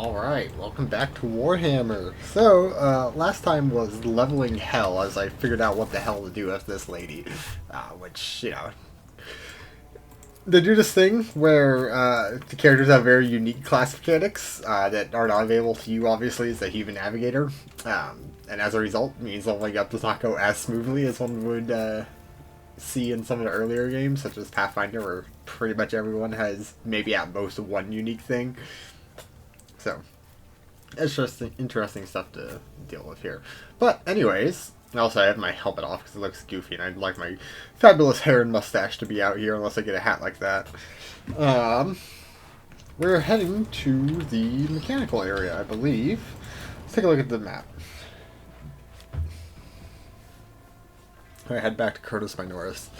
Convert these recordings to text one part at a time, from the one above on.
Alright, welcome back to Warhammer. So, last time was leveling hell as I figured out what the hell to do with this lady. Which, they do this thing where the characters have very unique class mechanics that are not available to you, obviously, as a human navigator. And as a result, means leveling up does not go as smoothly as one would see in some of the earlier games, such as Pathfinder, where pretty much everyone has maybe at most one unique thing. So, interesting stuff to deal with here. But anyways, also I have my helmet off because it looks goofy, and I'd like my fabulous hair and mustache to be out here unless I get a hat like that. We're heading to the mechanical area, I believe. Let's take a look at the map. I head back to Kronos Minoris.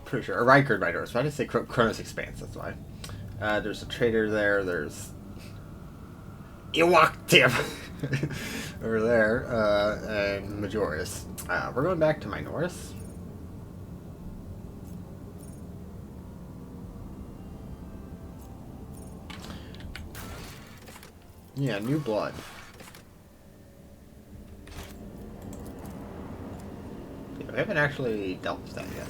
Pretty sure. Or Rykard Minoris. Why did I say Kronos Expanse? That's why. There's a trader there. There's Owlcat over there, and Majoris. We're going back to Minoris. Yeah, new blood. Yeah, we haven't actually dealt with that yet.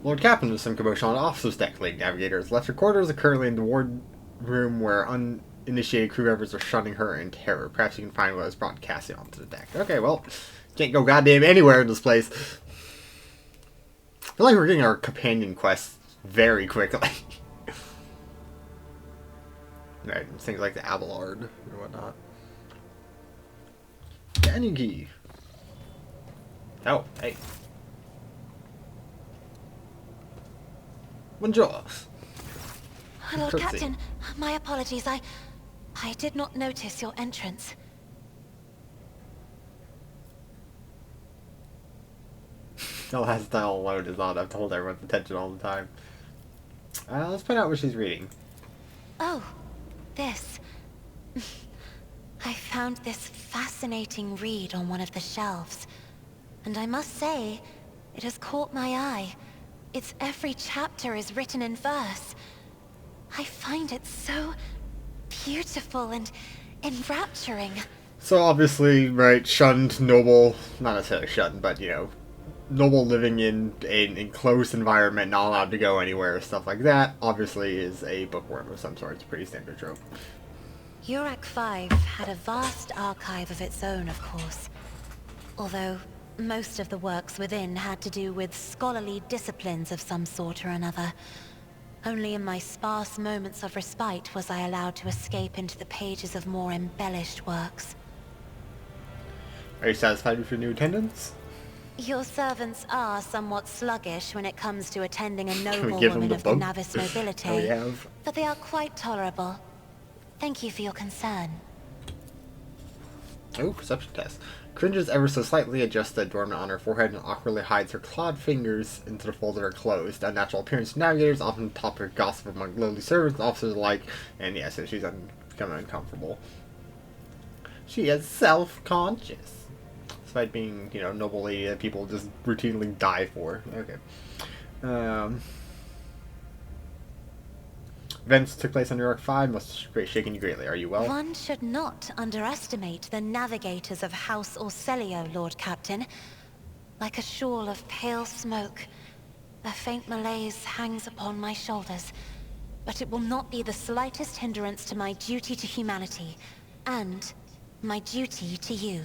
Lord Captain, with some commotion on the officers' deck. Lady Navigators left her quarters are currently in the ward room where uninitiated crew members are shunning her in terror. Perhaps you can find what has brought Cassie onto the deck. Okay, well, can't go goddamn anywhere in this place. I feel like we're getting our companion quests very quickly. Right, things like the Abelard or whatnot. Canyon key. Oh, hey. Bonjour. Lord Captain, my apologies. I did not notice your entrance. The last style alone is on. I've told everyone's attention all the time. Let's find out what she's reading. Oh, this. I found this fascinating read on one of the shelves. And I must say, it has caught my eye. Its every chapter is written in verse. I find it so beautiful and enrapturing. So obviously, right, shunned, noble, not necessarily shunned, but, noble living in an enclosed environment, not allowed to go anywhere, stuff like that, obviously is a bookworm of some sort. It's a pretty standard trope. Urac 5 had a vast archive of its own, of course. Although most of the works within had to do with scholarly disciplines of some sort or another. Only in my sparse moments of respite was I allowed to escape into the pages of more embellished works. Are you satisfied with your new attendance? Your servants are somewhat sluggish when it comes to attending a noble give woman them of the the bump? Navis nobility, We have. but they are quite tolerable. Thank you for your concern. Oh, perception test. Cringes ever so slightly, adjusts the adornment on her forehead, and awkwardly hides her clawed fingers into the folds of her clothes. Unnatural appearance of navigators, often topic of gossip among lowly servants and officers alike, and yeah, so she's becoming uncomfortable. She is self-conscious. Despite being, noble lady that people just routinely die for. Okay. Events took place on New York 5, must have shaken you greatly. Are you well? One should not underestimate the navigators of House Orselio, Lord Captain. Like a shawl of pale smoke, a faint malaise hangs upon my shoulders. But it will not be the slightest hindrance to my duty to humanity, and my duty to you.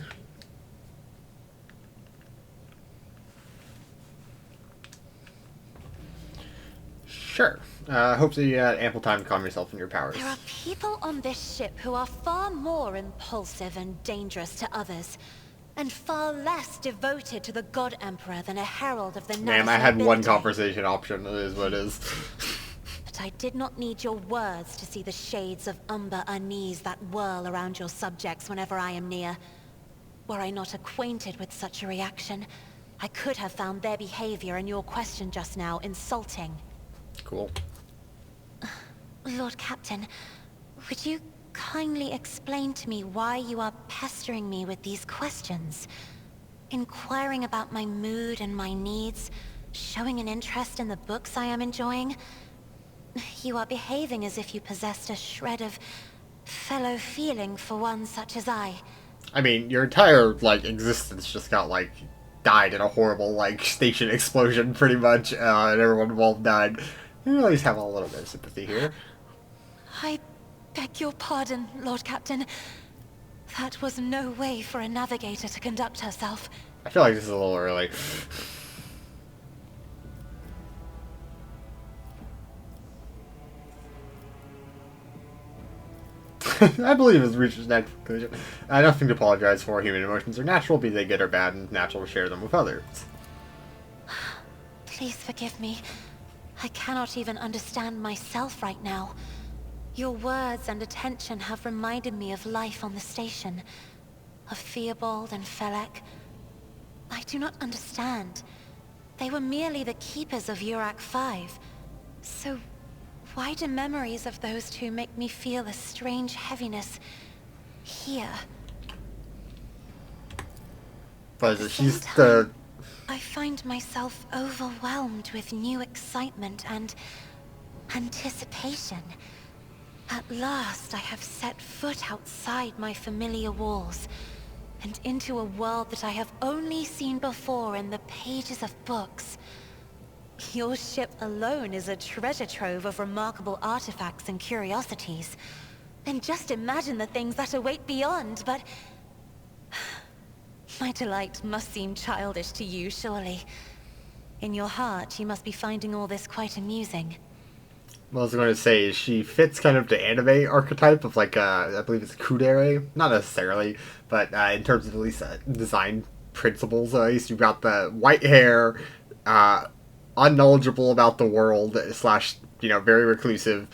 Sure. Hope that you had ample time to calm yourself in your powers. There are people on this ship who are far more impulsive and dangerous to others, and far less devoted to the God Emperor than a herald of the Navis Ma'am, I had one nobility. conversation option. It is what it is. But I did not need your words to see the shades of umber unease that whirl around your subjects whenever I am near. Were I not acquainted with such a reaction, I could have found their behavior and your question just now insulting. Cool. Lord Captain, would you kindly explain to me why you are pestering me with these questions? Inquiring about my mood and my needs, showing an interest in the books I am enjoying? You are behaving as if you possessed a shred of fellow feeling for one such as I. I mean, your entire, like, existence just got, like, died in a horrible, like, station explosion, pretty much, and everyone involved died. You at least have a little bit of sympathy here. I beg your pardon, Lord Captain. That was no way for a navigator to conduct herself. I feel like this is a little early. I believe it's reached its natural conclusion. Nothing to apologize for. Human emotions are natural, be they good or bad, and natural to share them with others. Please forgive me. I cannot even understand myself right now. Your words and attention have reminded me of life on the station. Of Theobald and Felek. I do not understand. They were merely the keepers of Urak 5. So, why do memories of those two make me feel a strange heaviness here? But she's the... I find myself overwhelmed with new excitement and anticipation. At last I have set foot outside my familiar walls, and into a world that I have only seen before in the pages of books. Your ship alone is a treasure trove of remarkable artifacts and curiosities. And just imagine the things that await beyond, but... My delight must seem childish to you, surely. In your heart, you must be finding all this quite amusing. What I was going to say is she fits kind of the anime archetype of, like, I believe it's Kudere. Not necessarily, but in terms of at least design principles, at least you've got the white hair, unknowledgeable about the world, slash, very reclusive,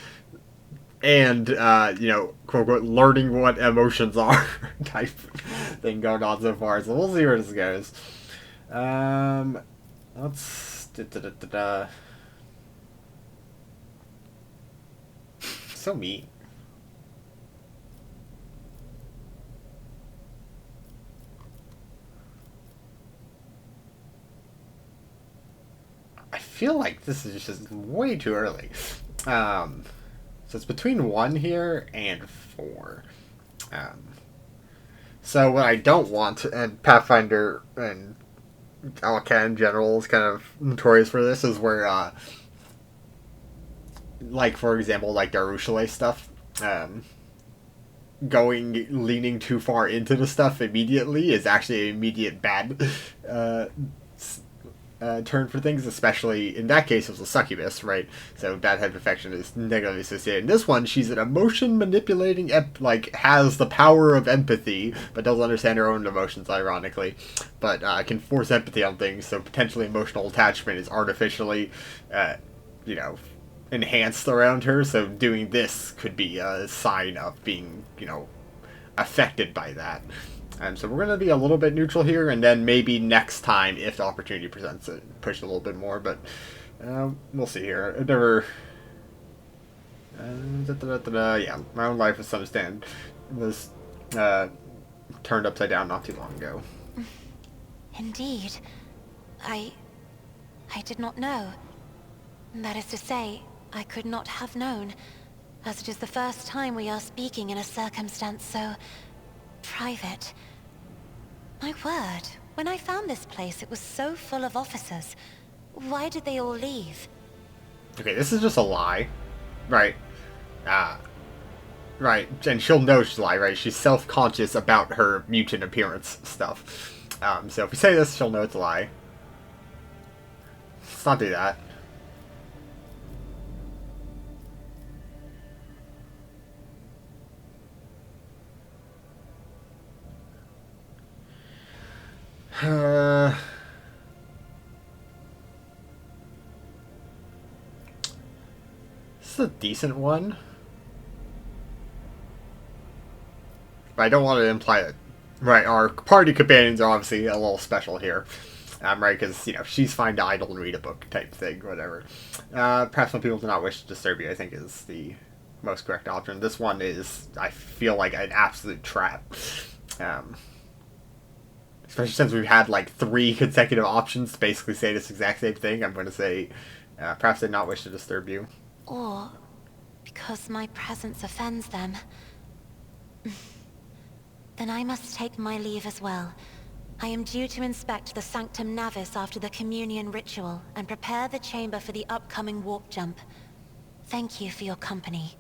and, quote unquote, learning what emotions are type thing going on so far. So we'll see where this goes. Let's... So mean. I feel like this is just way too early. So it's between 1 here and 4. So what I don't want, and Pathfinder and Owlcat in general is kind of notorious for this, is where, like, for example, like Darushale stuff, leaning too far into the stuff immediately is actually an immediate bad turn for things, especially in that case it was a succubus, right? So bad head affection is negatively associated. In this one, she's an emotion manipulating, has the power of empathy, but doesn't understand her own emotions, ironically, but can force empathy on things, so potentially emotional attachment is artificially, enhanced around her, so doing this could be a sign of being, affected by that. So we're going to be a little bit neutral here, and then maybe next time, if the opportunity presents it, push a little bit more, but we'll see here. It never... yeah, my own life, as some understand, was turned upside down not too long ago. Indeed. I did not know. That is to say, I could not have known, as it is the first time we are speaking in a circumstance so... private. My word, when I found this place, it was so full of officers. Why did they all leave? Okay, this is just a lie. Right. Right, and she'll know she's a lie, right? She's self-conscious about her mutant appearance stuff. So if we say this, she'll know it's a lie. Let's not do that. This is a decent one. But I don't want to imply that... Right, our party companions are obviously a little special here. Right, because, she's fine to idle and read a book type thing, whatever. Perhaps some people do not wish to disturb you, I think is the most correct option. This one is, I feel like, an absolute trap. Especially since we've had, 3 consecutive options to basically say this exact same thing. I'm going to say, perhaps they not wish to disturb you. Or because my presence offends them. Then I must take my leave as well. I am due to inspect the Sanctum Navis after the communion ritual and prepare the chamber for the upcoming warp jump. Thank you for your company.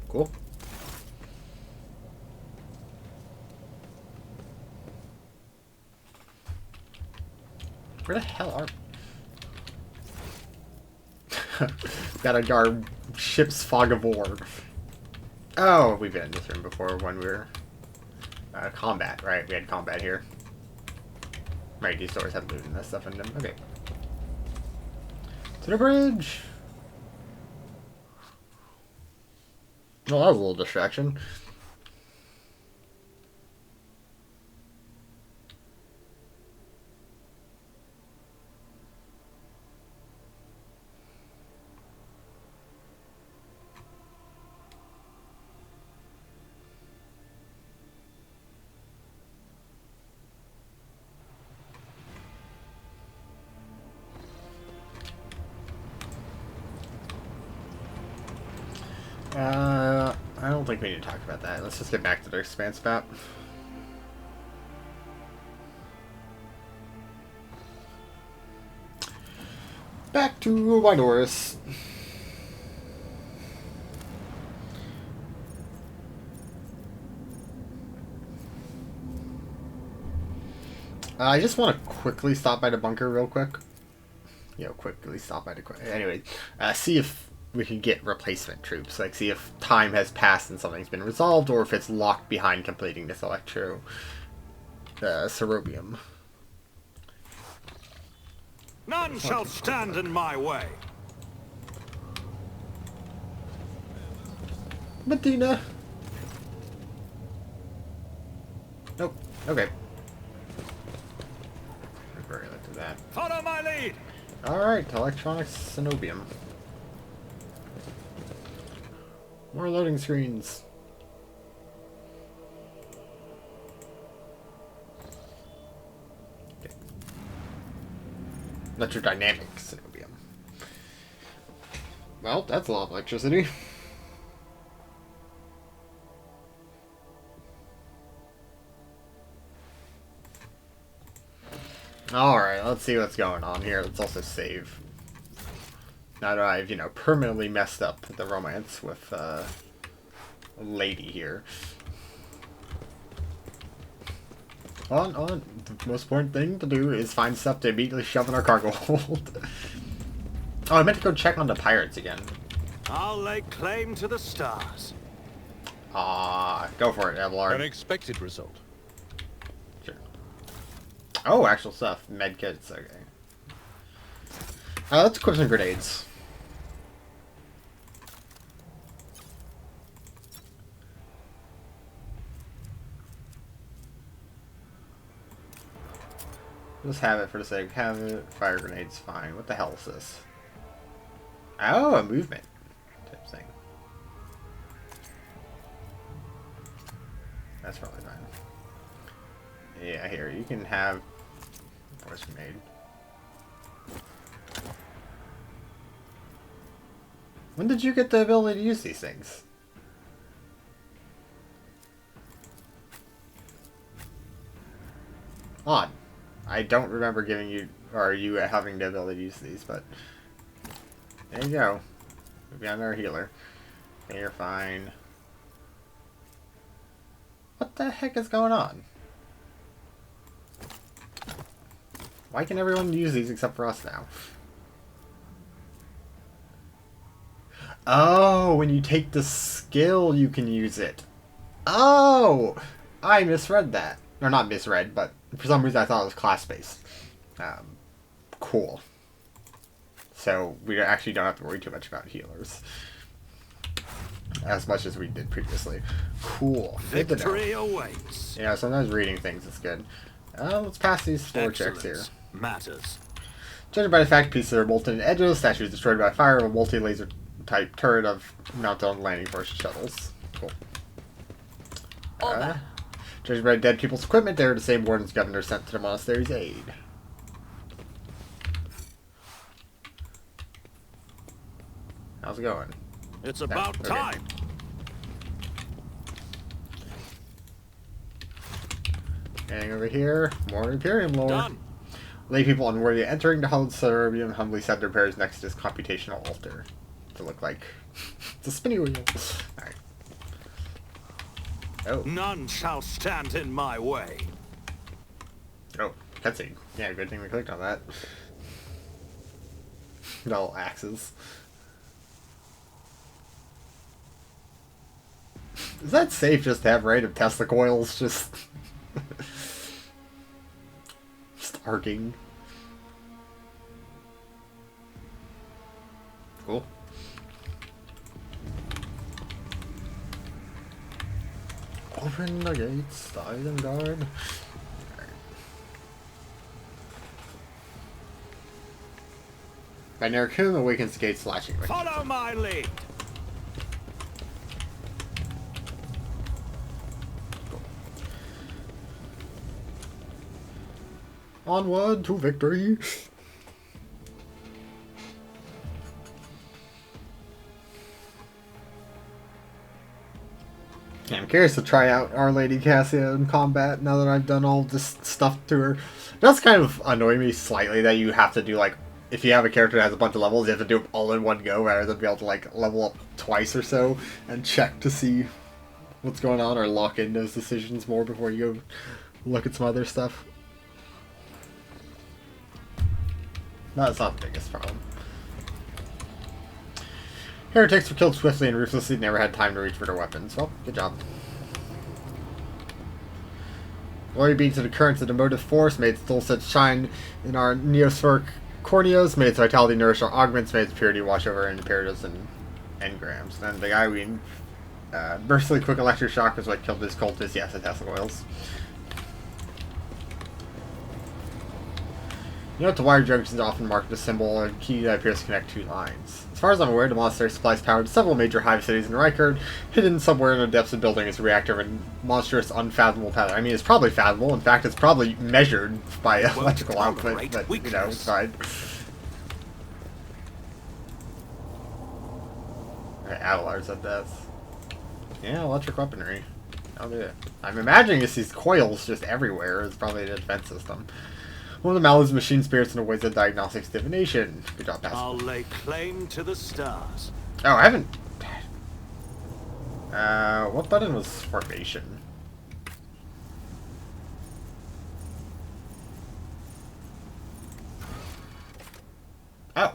Cool. Where the hell are... Got our ship's fog of war. Oh, we've been in this room before when we were... combat, right? We had combat here. Right, these doors have loot and that stuff in them. Okay. To the bridge! Well, that was a little distraction. I don't think we need to talk about that. Let's just get back to the expanse map. Back to Wynorus. I just want to quickly stop by the bunker real quick. Quickly stop by the... Anyway, see if we can get replacement troops. Like, see if time has passed and something's been resolved, or if it's locked behind completing this cerobium. None shall stand in my way. Medina. Nope. Okay. Very look to that. Follow my lead. All right, electronic cenobium. More loading screens. Okay. Electrodynamic cenobium. Well, that's a lot of electricity. Alright, let's see what's going on here. Let's also save. Now that I've, permanently messed up the romance with a lady here. On. The most important thing to do is find stuff to immediately shove in our cargo hold. Oh, I meant to go check on the pirates again. I'll lay claim to the stars. Go for it, Abelard. Unexpected result. Sure. Oh, actual stuff. Medkits, okay. Let's equip some grenades. Just have it for the sake of having it. Fire grenades, fine. What the hell is this? Oh, a movement type thing. That's probably fine. Yeah, here, you can have force grenade. When did you get the ability to use these things? Odd. I don't remember giving you, or you having the ability to use these, but there you go. We've got our healer. Okay, you're fine. What the heck is going on? Why can everyone use these except for us now? Oh, when you take the skill, you can use it. Oh! I misread that. Or not misread, but for some reason I thought it was class-based. Cool. So we actually don't have to worry too much about healers. As much as we did previously. Cool. Victory awaits. Yeah, sometimes reading things is good. Let's pass these floor checks here. Matters. Judging by the fact pieces are molten edges, statues destroyed by fire of a multi-laser type turret of mounted on landing force shuttles. Cool. Judging by dead people's equipment, they are the same wardens governor sent to the monastery's aid. How's it going? It's about time. And over here, more Imperium lore. Done. Lay people unworthy entering the hallowed ceruleum humbly set their prayers next to this computational altar. To look like it's a spinny wheel. Alright. Oh. None shall stand in my way. Oh, cutscene. Yeah, good thing we clicked on that. No axes. Is that safe just to have random Tesla coils just arcing? Cool. Open the gates, the item guard. By Narcoon awakens the gates slashing. Follow my lead. Onward to victory. Yeah, I'm curious to try out Our Lady Cassia in combat now that I've done all this stuff to her. It does kind of annoy me slightly that you have to do, like, if you have a character that has a bunch of levels, you have to do them all in one go rather than be able to, like, level up twice or so and check to see what's going on or lock in those decisions more before you go look at some other stuff. No, that's not the biggest problem. Heretics were killed swiftly and ruthlessly, never had time to reach for their weapons. Well, good job. Glory be to the currents of the motive force, may its dulcet shine in our neospheric corneas, may its vitality nourish our augments, may its purity wash over our imperatives and engrams. And then the guy we mercilessly quick electric shock was what killed this cultist. Yes, the Tesla oils. You know, the wire junctions often mark the symbol, a key that appears to connect two lines. As far as I'm aware, the monastery supplies power to several major hive cities in Reichard. Hidden somewhere in the depths of the building is a reactor of a monstrous, unfathomable power. I mean, it's probably fathomable. In fact, it's probably measured by electrical output, but, you know, it's fine. Okay, Avalar's at death. Yeah, electric weaponry. I'll do it. I'm imagining it's these coils just everywhere. It's probably a defense system. One of the Malus machine spirits in the ways of diagnostics divination. Good job, Pastor. I'll lay claim to the stars. Oh, I haven't... what button was formation? Oh.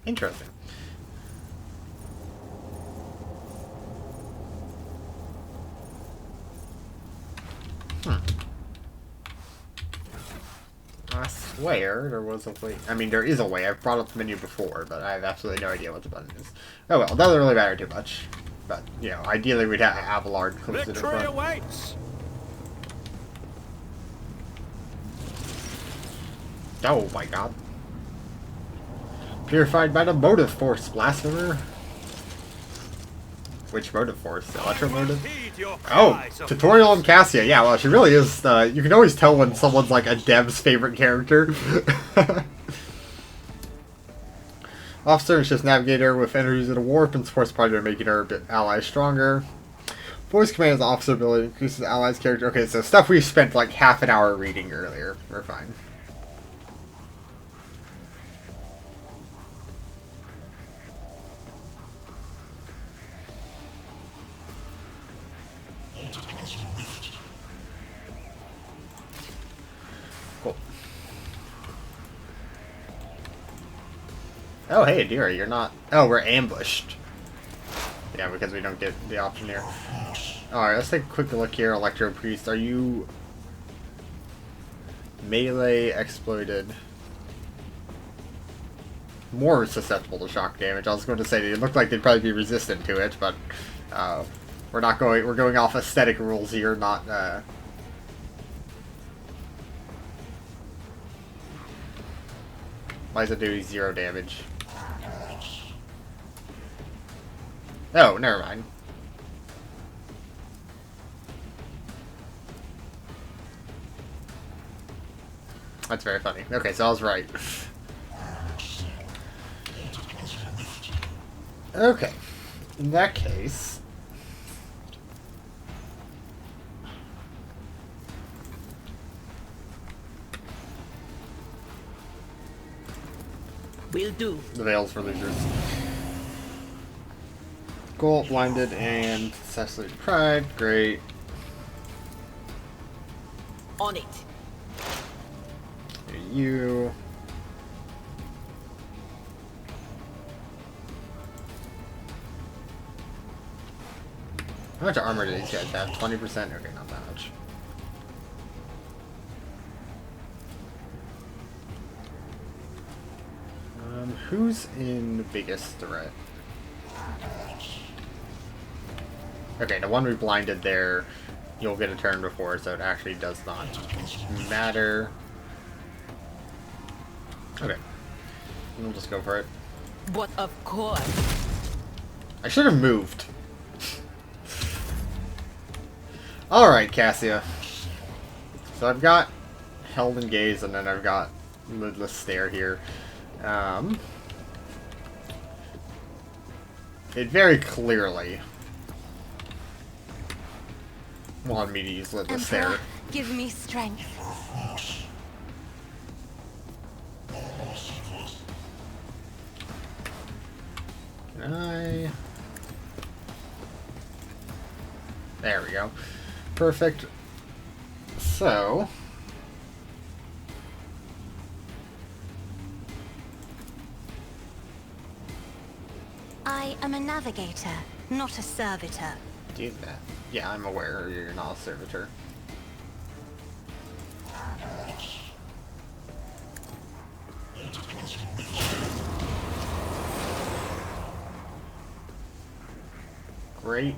Interesting. I swear there was a way. I mean, there is a way. I've brought up the menu before, but I have absolutely no idea what the button is. Oh well, doesn't really matter too much. But, you know, ideally we'd have Abelard close to the Victory front. awaits. Oh my god. Purified by the motive force, blasphemer. Which motive force? Electro motive? Oh, tutorial on Cassia. Yeah, well, she really is. You can always tell when someone's like a dev's favorite character. Officer is just navigator with energies of the warp and supports part of making her allies stronger. Voice command is the officer ability, increases allies' character. Okay, so stuff we spent like half an hour reading earlier. We're fine. Cool. Oh, hey, Adira, you're not... Oh, we're ambushed. Yeah, because we don't get the option here. Alright, let's take a quick look here. Electro Priest, are you... melee exploited? More susceptible to shock damage. I was going to say they look like they'd probably be resistant to it, but... we're not going... We're going off aesthetic rules here, not... Why is it doing 0 damage? Oh, never mind. That's very funny. Okay, so I was right. Okay. In that case... Will do. The Veils for losers. Goal, blinded, and successfully deprived. Great. On it. You. How much armor do these guys have? 20%? Okay, not that much. Who's in the biggest threat? Okay, the one we blinded there, you'll get a turn before, so it actually does not matter. Okay. We'll just go for it. But of course. I should have moved. Alright, Cassia. So I've got Held and Gaze, and then I've got Lidless Stare here. It very clearly wanted me to use Lidless Stare. Emperor, give me strength. Can I... There we go. Perfect. So... I am a navigator, not a servitor. do that. Yeah, I'm aware you're not a servitor. Great.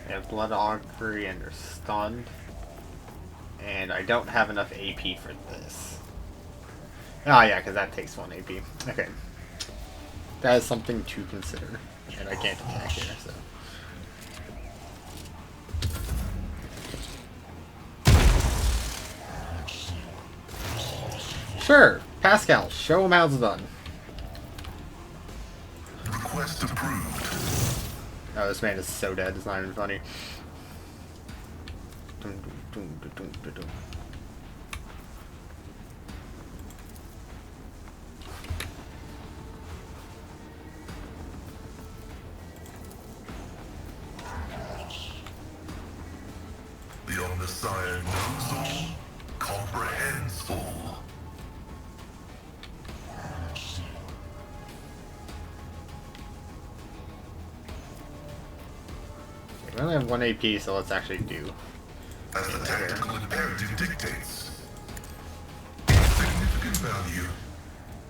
They have Blood Augury and they're stunned. And I don't have enough AP for this. Oh yeah, because that takes 1 AP. Okay. That is something to consider. And I can't attack here, so... Sure! Pascal, show him how it's done. Request approved. Oh, this man is so dead, it's not even funny. The Omnissiah knows all, comprehends all. We only have 1 AP, so let's actually do. As the tactical imperative dictates. Significant value.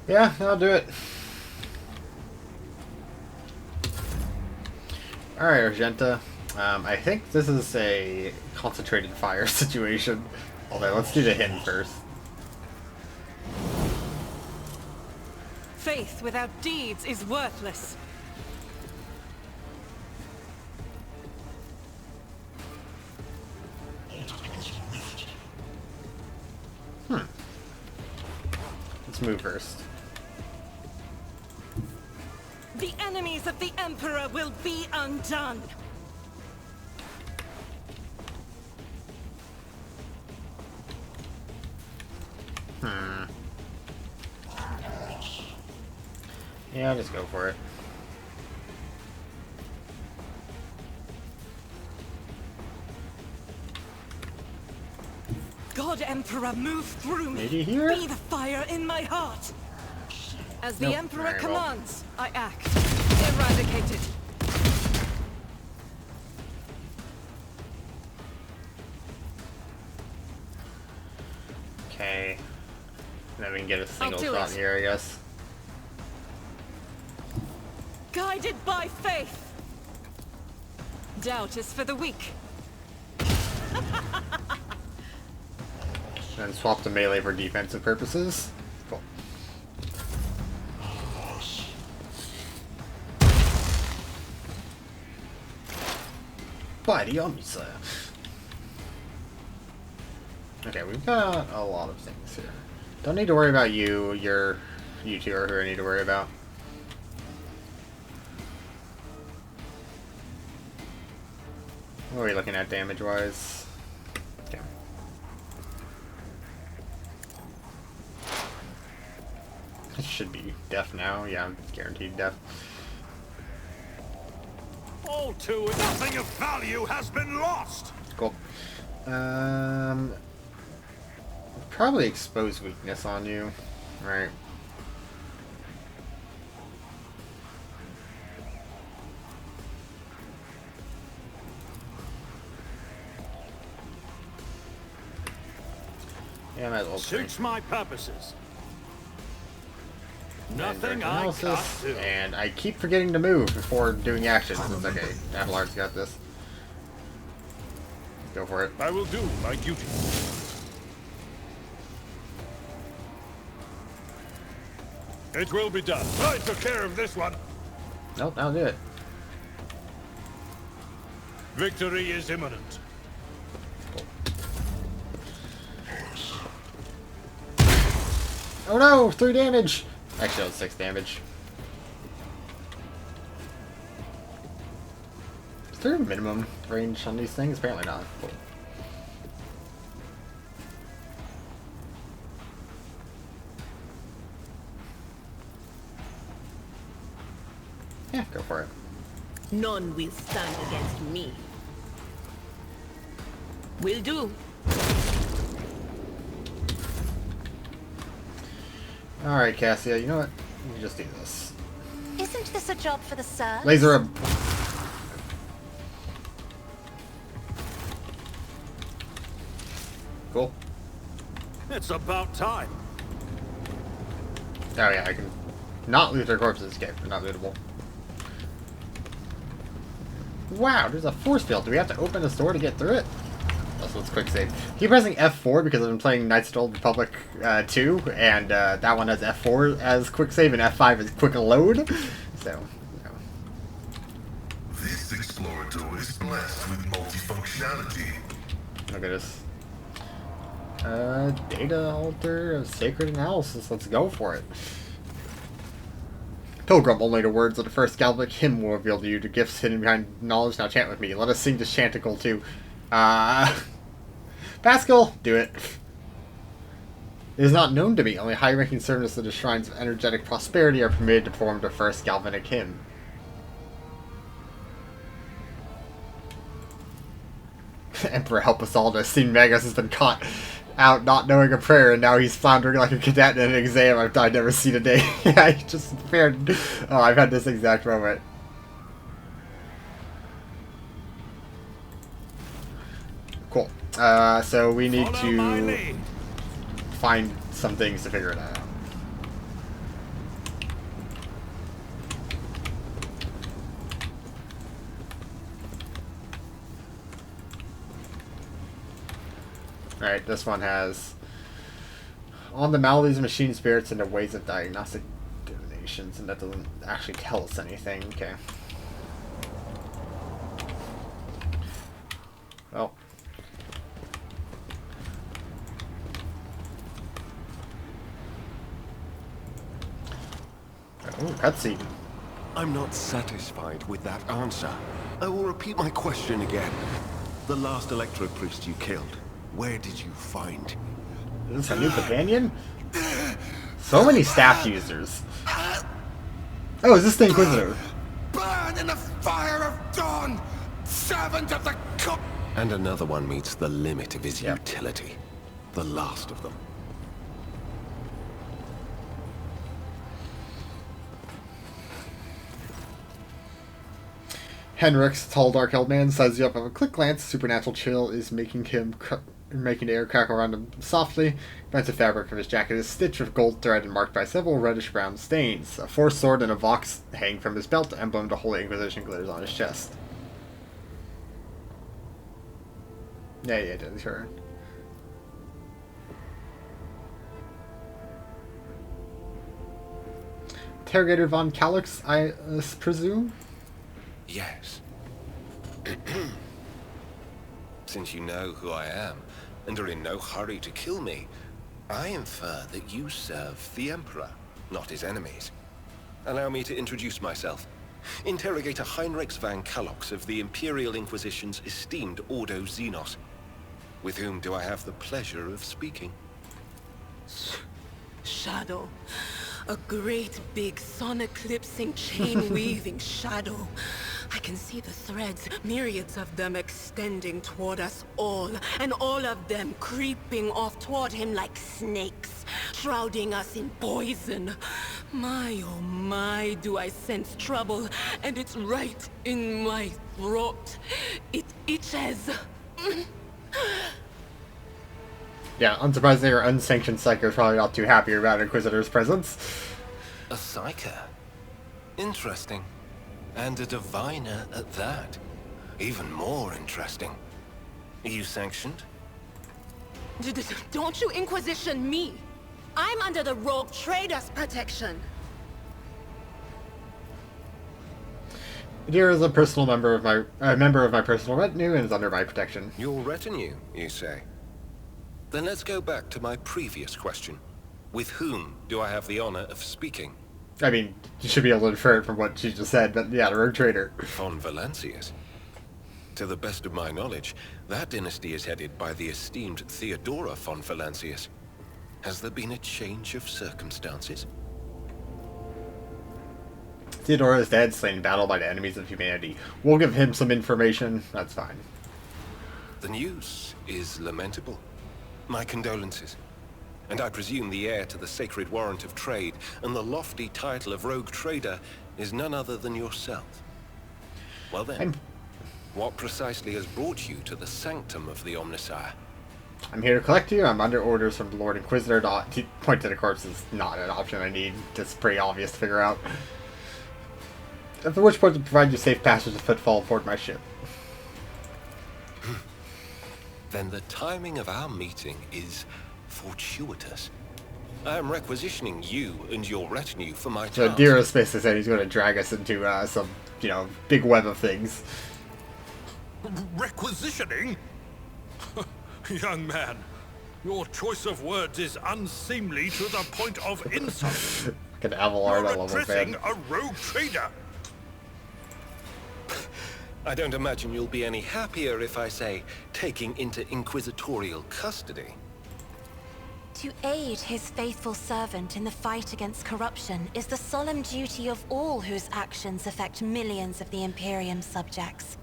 Yeah, I'll do it. Alright, Argenta. I think this is a concentrated fire situation. Although, let's do the hidden first. Faith without deeds is worthless. Let's move first. The enemies of the Emperor will be undone. Yeah, I'll just go for it. God Emperor, move through me. Maybe here? Be the fire in my heart. As the Nope. Emperor Very well. commands, I act. Eradicated. Okay. Then we can get a single do shot it. here, I guess. Guided by faith. Doubt is for the weak. And swap to melee for defensive purposes. Cool. By the Omnissiah. Okay, we've got a lot of things here. Don't need to worry about you. You two are who I need to worry about. What are we looking at damage-wise? Okay. It should be death now. Yeah, I'm guaranteed death. All too nothing of value has been lost. Cool. Probably expose weakness on you, right? Yeah, might as well. Suits my purposes. Nothing And I analysis, can't do. and I keep forgetting to move before doing actions. It's okay. Avalar's got this. Go for it. I will do my duty. It will be done. I took care of this one. Nope, I'll do it. Victory is imminent. Oh no! 3 damage! Actually, that was 6 damage. Is there a minimum range on these things? Apparently not. Cool. Yeah, go for it. None will stand against me. Will do. Alright, Cassia, you know what? You can just do this. Isn't this a job for the serfs? Laser him! Cool. It's about time. Oh yeah, I can not loot their corpses. Okay, they're not lootable. Wow, there's a force field. Do we have to open this door to get through it? Also, let's quick save. Keep pressing F4 because I've been playing Knights of the Old Republic 2, and that one has F4 as quick save and F5 as quick load. So, you know. This explorator is blessed with multifunctionality. Look at this. Data altar of sacred analysis. Let's go for it. Pilgrim, only the words of the first Galvanic hymn will reveal to you the gifts hidden behind knowledge. Now chant with me. Let us sing this chanticle too. Pascal, do it. It is not known to me. Only high-ranking servants of the shrines of energetic prosperity are permitted to perform the first Galvanic hymn. Emperor, help us all. The St. Magus has been caught out not knowing a prayer, and now he's floundering like a cadet in an exam. I've never seen a day. Yeah, he just fared. Oh, I've had this exact moment. Cool. So we need Follow my to lead. find some things to figure it out. Alright, this one has on the maladies of machine spirits and the ways of diagnostic divinations, and that doesn't actually tell us anything. Okay. Well. Oh, cutscene. I'm not satisfied with that answer. I will repeat my question again. The last Electro Priest you killed, where did you find? Is this a new companion? So many staff users. Oh, is this the Inquisitor? Burn in the fire of dawn, servant of the And another one meets the limit of his utility. The last of them. Henrik's tall, dark-haired man sizes you up at a quick glance. Supernatural chill is making the air crackle around him softly. The fabric of his jacket is stitched with gold thread and marked by several reddish-brown stains. A force sword and a vox hang from his belt. The emblem of the Holy Inquisition glitters on his chest. Yeah, sure. Interrogator von Calix, I presume? Yes. Since you know who I am, and are in no hurry to kill me, I infer that you serve the Emperor, not his enemies. Allow me to introduce myself. Interrogator Heinrichs van Kalox of the Imperial Inquisition's esteemed Ordo Xenos. With whom do I have the pleasure of speaking? Shadow. A great big sun-eclipsing, chain-weaving shadow. I can see the threads, myriads of them extending toward us all, and all of them creeping off toward him like snakes, shrouding us in poison. My, oh my, do I sense trouble, and it's right in my throat. It itches. Yeah, unsurprisingly, your unsanctioned psyker is probably not too happy about Inquisitor's presence. A psyker? Interesting. And a diviner at that. Even more interesting. Are you sanctioned? Don't you Inquisition me! I'm under the rogue trader's protection. Deer is a personal member of my personal retinue and is under my protection. Your retinue, you say? Then let's go back to my previous question. With whom do I have the honor of speaking? I mean, you should be able to infer it from what she just said, but yeah, the rogue trader. Von Valancius. To the best of my knowledge, that dynasty is headed by the esteemed Theodora von Valancius. Has there been a change of circumstances? Theodora is dead, slain in battle by the enemies of humanity. We'll give him some information, that's fine. The news is lamentable. My condolences. And I presume the heir to the sacred warrant of trade and the lofty title of rogue trader is none other than yourself. Well then, what precisely has brought you to the sanctum of the Omnissiah? I'm here to collect you. I'm under orders from the Lord Inquisitor. To point to the corpse is not an option I need. It's pretty obvious to figure out. After which point to provide you safe passage of footfall aboard my ship. Then the timing of our meeting is fortuitous. I am requisitioning you and your retinue for my So task. Dearest basically said he's going to drag us into some, big web of things. Requisitioning? Young man, your choice of words is unseemly to the point of insult. An Avalard You're level addressing fan. a rogue trader. I don't imagine you'll be any happier if I say taking into inquisitorial custody. To aid his faithful servant in the fight against corruption is the solemn duty of all whose actions affect millions of the Imperium's subjects.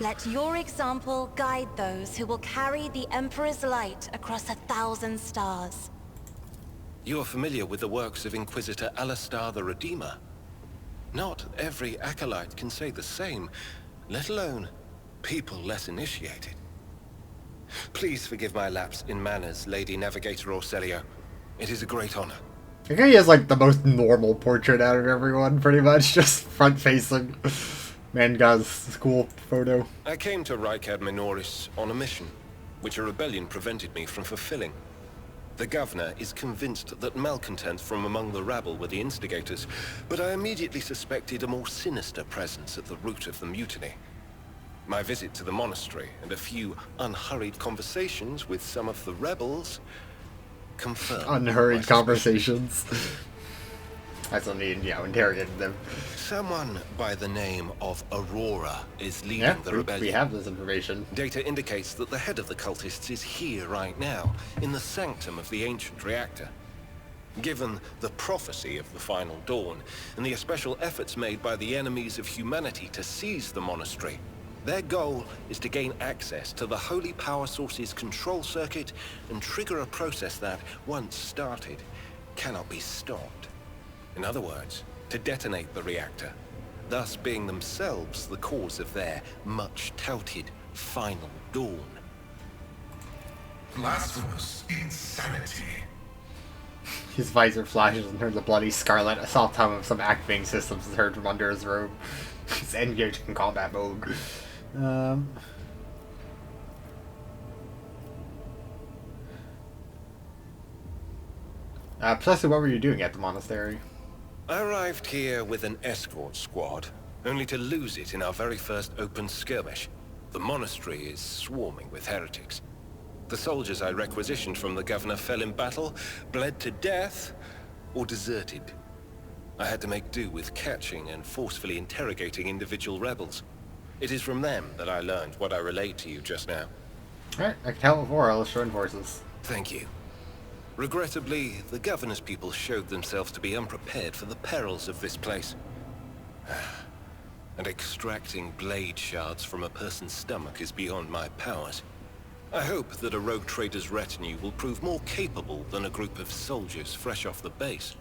Let your example guide those who will carry the Emperor's light across 1,000 stars. You are familiar with the works of Inquisitor Alistar the Redeemer. Not every acolyte can say the same, let alone people less initiated. Please forgive my lapse in manners, Lady Navigator Orselio. It is a great honor. I think he has like the most normal portrait out of everyone, pretty much, just front-facing. Man got his school photo. I came to Rykad Minoris on a mission, which a rebellion prevented me from fulfilling. The governor is convinced that malcontents from among the rabble were the instigators, but I immediately suspected a more sinister presence at the root of the mutiny. My visit to the monastery and a few unhurried conversations with some of the rebels confirmed Unhurried my conversations. That's what I mean, interrogated them. Someone by the name of Aurora is leading Yeah, the rebellion. we have this information. Data indicates that the head of the cultists is here right now, in the sanctum of the ancient reactor. Given the prophecy of the final dawn, and the especial efforts made by the enemies of humanity to seize the monastery, their goal is to gain access to the holy power source's control circuit and trigger a process that, once started, cannot be stopped. In other words, to detonate the reactor, thus being themselves the cause of their much-touted final dawn. Blasphemous insanity. His visor flashes and turns a bloody scarlet. A soft hum of some activating systems is heard from under his robe. He's engaged in combat mode. Precisely what were you doing at the monastery? I arrived here with an escort squad, only to lose it in our very first open skirmish. The monastery is swarming with heretics. The soldiers I requisitioned from the governor fell in battle, bled to death, or deserted. I had to make do with catching and forcefully interrogating individual rebels. It is from them that I learned what I relayed to you just now. Alright, I can tell before. Let's join forces. Thank you. Regrettably, the governor's people showed themselves to be unprepared for the perils of this place. And extracting blade shards from a person's stomach is beyond my powers. I hope that a rogue trader's retinue will prove more capable than a group of soldiers fresh off the base.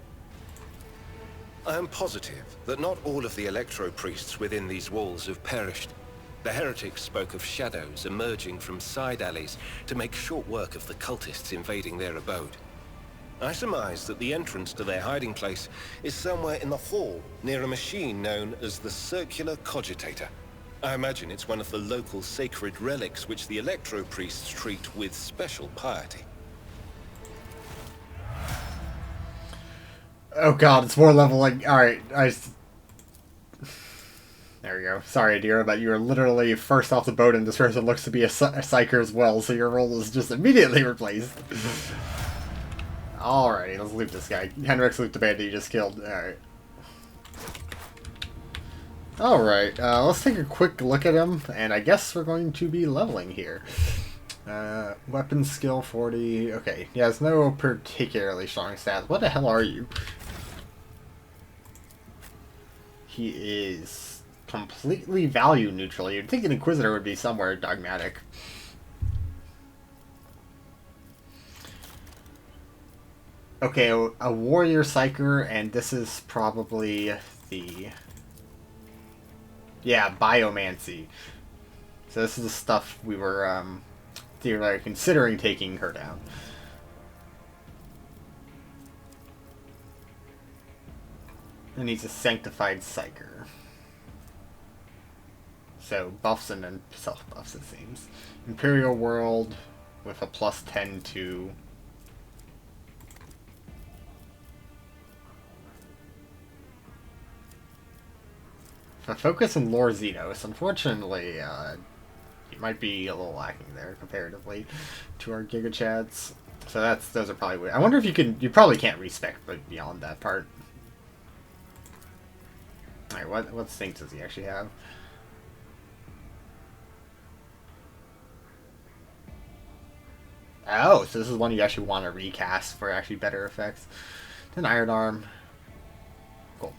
I am positive that not all of the electro-priests within these walls have perished. The heretics spoke of shadows emerging from side alleys to make short work of the cultists invading their abode. I surmise that the entrance to their hiding place is somewhere in the hall, near a machine known as the Circular Cogitator. I imagine it's one of the local sacred relics which the electro-priests treat with special piety. Oh god, it's more leveling. Alright, there we go. Sorry, Adira, but you are literally first off the boat, and this person looks to be a psyker as well, so your role is just immediately replaced. Alrighty, let's loot this guy. Henrik's loot the bandit you just killed. Alright. Alright, let's take a quick look at him, and I guess we're going to be leveling here. Weapon skill 40. Okay, he has no particularly strong stats. What the hell are you? He is completely value neutral. You'd think an Inquisitor would be somewhere dogmatic. Okay, a warrior psyker, and this is probably the... Yeah, biomancy. So this is the stuff we were theoretically considering taking her down. And he's a sanctified psyker. So buffs and then self-buffs, it seems. Imperial World with a plus 10 to... A focus in Lore Xenos. Unfortunately, it might be a little lacking there comparatively to our Giga Chads. So those are probably weird. I wonder if you probably can't respec but beyond that part. Alright, what things does he actually have? Oh, so this is one you actually want to recast for actually better effects. Then Iron Arm. Cool.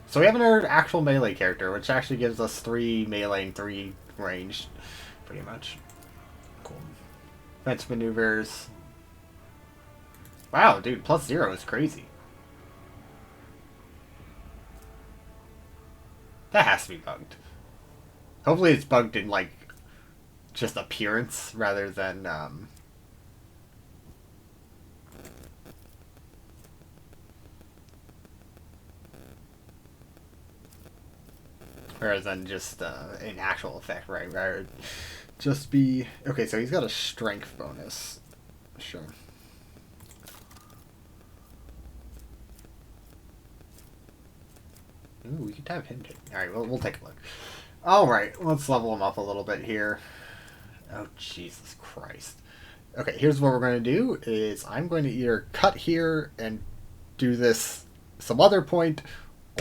So we have another actual melee character, which actually gives us 3 melee and 3 ranged, pretty much. Cool. Fence maneuvers. Wow, dude, +0 is crazy. That has to be bugged. Hopefully it's bugged in, like, just appearance rather than, rather than just an actual effect, right? Rather just be... Okay, so he's got a strength bonus. Sure. Ooh, we could have him too. Alright, we'll take a look. Alright, let's level him up a little bit here. Oh, Jesus Christ. Okay, here's what we're going to do, is I'm going to either cut here and do this some other point,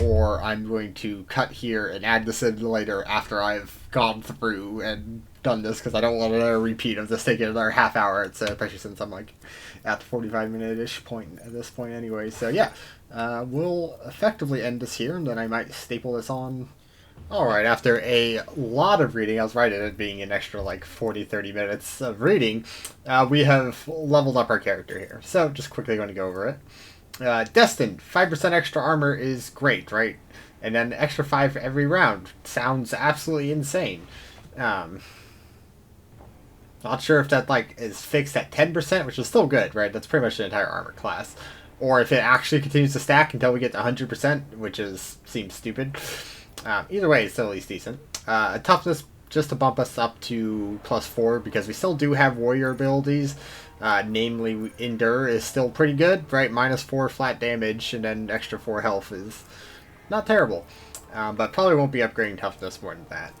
or I'm going to cut here and add this in later after I've gone through and done this, because I don't want another repeat of this taking another half hour, especially since I'm like at the 45-minute-ish point at this point anyway. So yeah, we'll effectively end this here, and then I might staple this on. Alright, after a lot of reading, I was right at it being an extra like 40-30 minutes of reading, we have leveled up our character here. So just quickly going to go over it. Destined, 5% extra armor is great, right? And then extra 5 for every round. Sounds absolutely insane. Not sure if that like is fixed at 10%, which is still good, right? That's pretty much the entire armor class. Or if it actually continues to stack until we get to 100%, which seems stupid. Either way, it's still at least decent. Toughness, just to bump us up to +4, because we still do have warrior abilities. Namely, Endure is still pretty good, right? -4 flat damage, and then extra 4 health is not terrible. But probably won't be upgrading toughness more than that.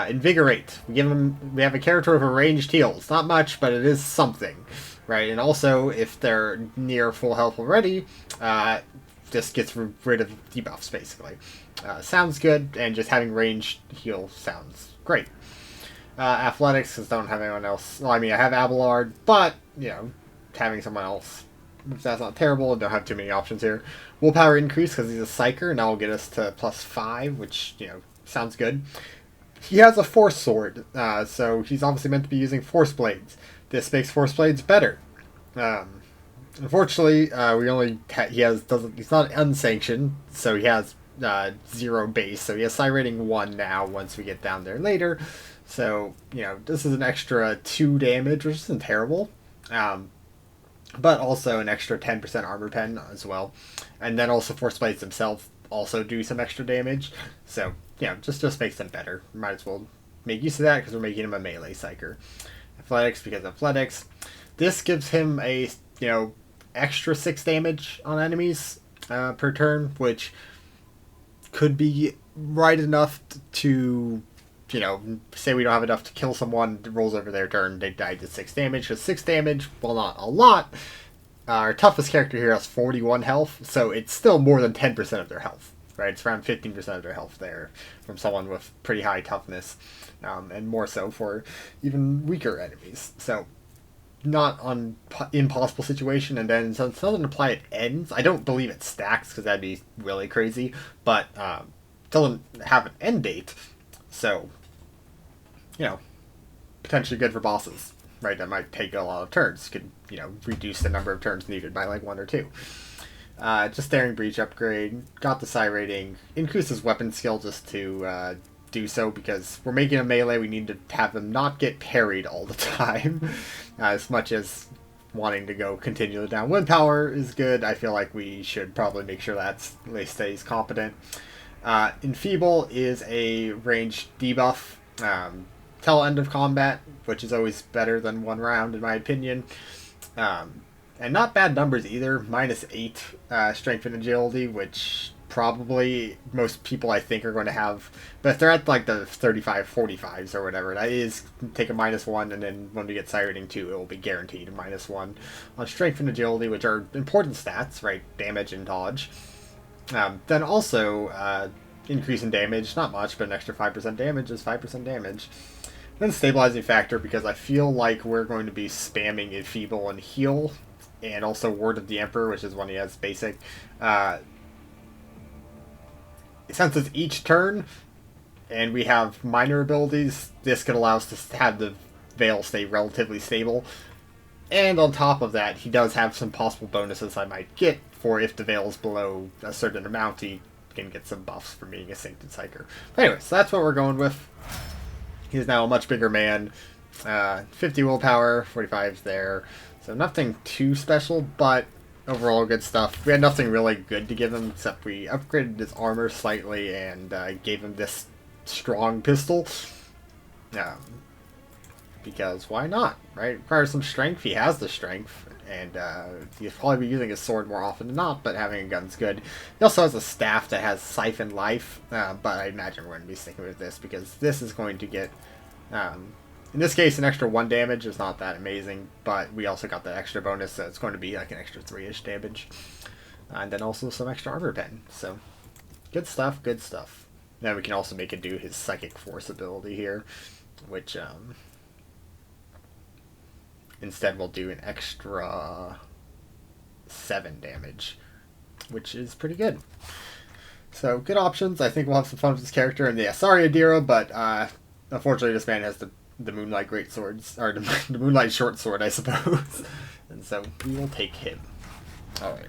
Invigorate. We have a character with a ranged heal. It's not much, but it is something, right? And also, if they're near full health already, just gets rid of debuffs, basically. Sounds good, and just having ranged heal sounds great. Athletics, because I don't have anyone else. Well, I mean, I have Abelard, but, you know, having someone else, that's not terrible. I don't have too many options here. Willpower increase, because he's a Psyker, and that will get us to +5, which, you know, sounds good. He has a Force Sword, so he's obviously meant to be using Force Blades. This makes Force Blades better. Unfortunately, he's not unsanctioned, so he has 0 base, so he has Psi rating 1 now once we get down there later. So, you know, this is an extra 2 damage, which isn't terrible. But also an extra 10% armor pen as well. And then also Force Blades themselves also do some extra damage. So, you know, just makes them better. Might as well make use of that because we're making him a melee Psyker. Athletics, because athletics. This gives him a, you know, extra 6 damage on enemies per turn, which could be right enough to, you know, say we don't have enough to kill someone, it rolls over their turn, they die to 6 damage. Because 6 damage, while not a lot, our toughest character here has 41 health, so it's still more than 10% of their health, right? It's around 15% of their health there from someone with pretty high toughness, and more so for even weaker enemies. So, not an impossible situation, and then since it doesn't apply at ends, I don't believe it stacks, because that'd be really crazy, but doesn't have an end date, so, you know, potentially good for bosses, right? That might take a lot of turns. Could, you know, reduce the number of turns needed by like 1 or 2. Just Daring Breach upgrade. Got the Psi rating. Increases weapon skill just to do so, because we're making a melee. We need to have them not get parried all the time. As much as wanting to go continually down willpower is good, I feel like we should probably make sure that stays competent. Enfeeble is a ranged debuff till end of combat, which is always better than 1 round in my opinion. And not bad numbers either. -8 strength and agility, which probably most people I think are going to have. But if they're at like the 35, 45s or whatever, that is take a -1, and then when we get Psi rating 2, it will be guaranteed a -1 on strength and agility, which are important stats, right? Damage and dodge. Then also increase in damage, not much, but an extra 5% damage is 5% damage. Then stabilizing factor, because I feel like we're going to be spamming Enfeeble and Heal, and also Word of the Emperor, which is one he has basic. Since it's each turn, and we have minor abilities, this could allow us to have the Veil stay relatively stable. And on top of that, he does have some possible bonuses I might get for if the Veil is below a certain amount, he can get some buffs for being a Sancted Psyker. But anyway, so that's what we're going with. He's now a much bigger man. 50 willpower, 45's there. So nothing too special, but overall good stuff. We had nothing really good to give him, except we upgraded his armor slightly and gave him this strong pistol. Because why not, right? It requires some strength. He has the strength, and he'll probably be using his sword more often than not, but having a gun's good. He also has a staff that has Siphon Life, but I imagine we're going to be sticking with this, because this is going to get, in this case, an extra 1 damage is not that amazing, but we also got the extra bonus, so it's going to be like an extra 3-ish damage. And then also some extra armor pen, so good stuff, good stuff. Then we can also make it do his Psychic Force ability here, which, instead we'll do an extra 7 damage, which is pretty good. So, good options. I think we'll have some fun with this character. And yeah, sorry Adira, but unfortunately this man has the Moonlight Great Swords, or the Moonlight Short Sword, I suppose. And so we will take him. Alright.